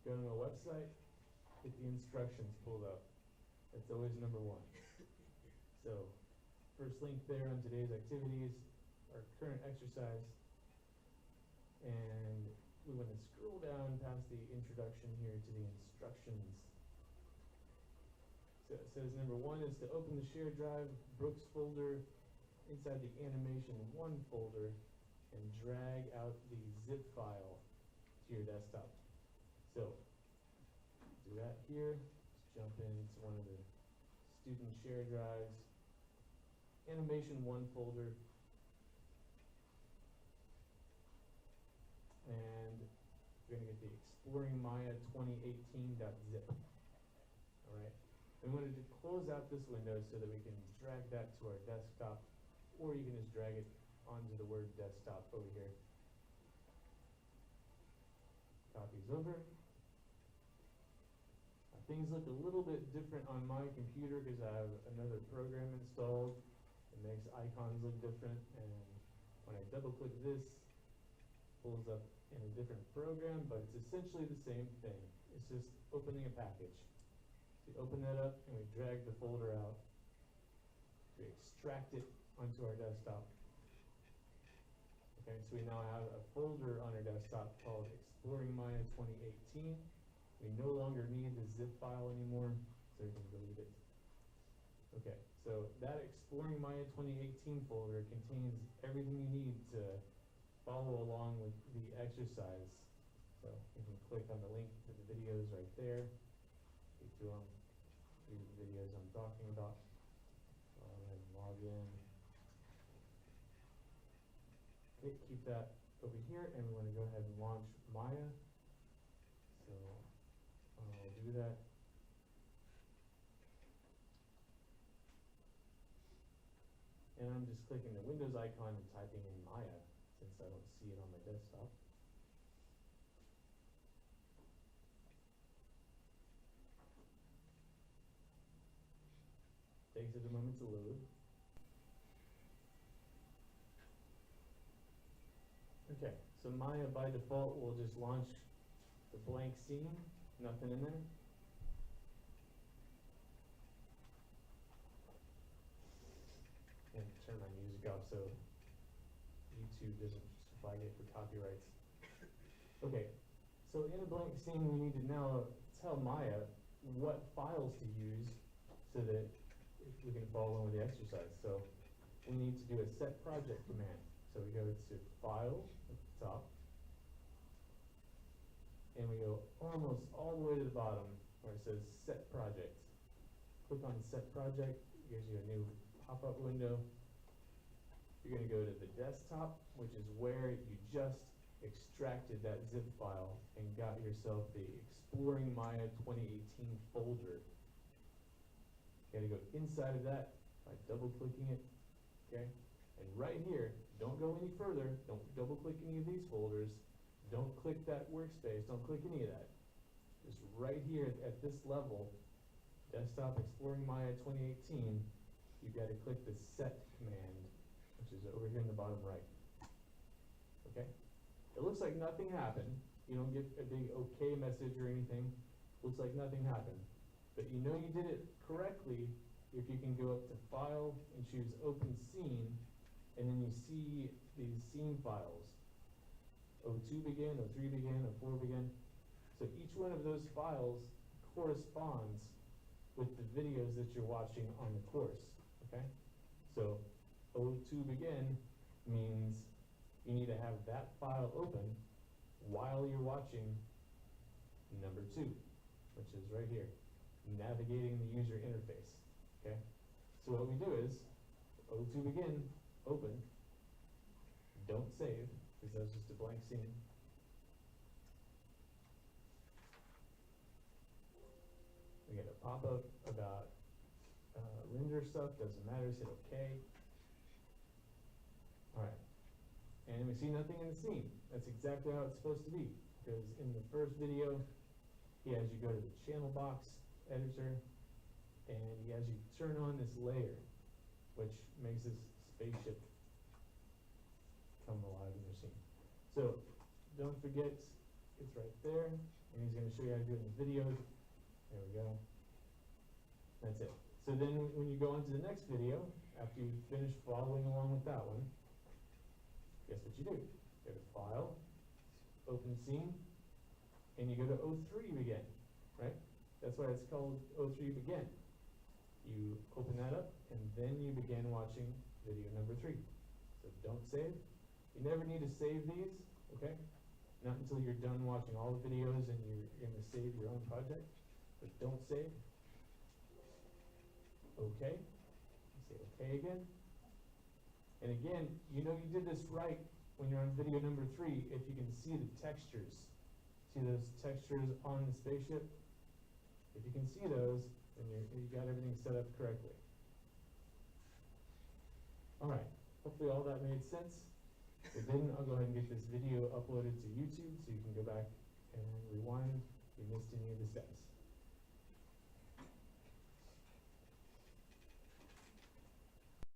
go to my website, get the instructions pulled up. That's always number one. So, first link there on today's activities, our current exercise, and we want to scroll down past the introduction here to the instructions. So it says number one is to open the shared drive Brooks folder inside the animation 1 folder and drag out the zip file to your desktop. So do that here. Let's jump into one of the student shared drives. Animation 1 folder. And we're going to get the Exploring Maya 2018.zip. All right. We wanted to close out this window so that we can drag that to our desktop, or you can just drag it onto the word desktop over here. Copies over. Things look a little bit different on my computer because I have another program installed. It makes icons look different, and when I double click this, it pulls up in a different program, but it's essentially the same thing. It's just opening a package. We open that up and we drag the folder out. We extract it onto our desktop. Okay, so we now have a folder on our desktop called Exploring Maya 2018. We no longer need the zip file anymore, so we can delete it. Okay, so that Exploring Maya 2018 folder contains everything you need to follow along with the exercise. So you can click on the link to the videos right there. Get to them. These are the videos I'm talking about. So I'll go ahead and log in. Okay, keep that over here, and we want to go ahead and launch Maya. So I'll do that. And I'm just clicking the Windows icon and typing in Maya since I don't see it on my desktop. Takes it a moment to load. Okay, so Maya by default will just launch the blank scene, nothing in there. And turn my music off so YouTube doesn't flag it for copyrights. Okay, so in a blank scene we need to now tell Maya what files to use so that we can follow along with the exercise. So we need to do a set project command. So we go to File at the top, and we go almost all the way to the bottom where it says Set Project. Click on Set Project, it gives you a new pop-up window. You're going to go to the desktop, which is where you just extracted that zip file and got yourself the Exploring Maya 2018 folder. You got to go inside of that by double-clicking it, okay? And right here, don't go any further. Don't double-click any of these folders. Don't click that workspace. Don't click any of that. Just right here at this level, Desktop Exploring Maya 2018, you've got to click the Set command, which is over here in the bottom right. Okay? It looks like nothing happened. You don't get a big OK message or anything. Looks like nothing happened. But you know you did it correctly if you can go up to File and choose Open Scene, and then you see these scene files. O2 begin, O3 begin, O4 begin. So each one of those files corresponds with the videos that you're watching on the course, okay? So O2 begin means you need to have that file open while you're watching number 2, which is right here, navigating the user interface, okay? So what we do is O2 begin, open, don't save, because that's just a blank scene. We get a pop-up about render stuff, doesn't matter, hit OK. All right, and we see nothing in the scene. That's exactly how it's supposed to be, because in the first video, he has you go to the channel box editor, and he has you turn on this layer, which makes this spaceship come alive in your scene. So don't forget, it's right there. and he's gonna show you how to do it in the videos. There we go. That's it. So then when you go on to the next video, after you finish following along with that one, guess what you do? Go to File, Open Scene, and you go to O3 Begin, right? That's why it's called O3 Begin. You open that up, and then you begin watching video number 3. So don't save. You never need to save these, okay? Not until you're done watching all the videos and you're going to save your own project. But don't save. Okay. You say okay again. And again, you know you did this right when you're on video number 3 if you can see the textures. See those textures on the spaceship? If you can see those, then you got everything set up correctly. Alright, hopefully all that made sense. If it didn't, I'll go ahead and get this video uploaded to YouTube so you can go back and rewind if you missed any of the steps.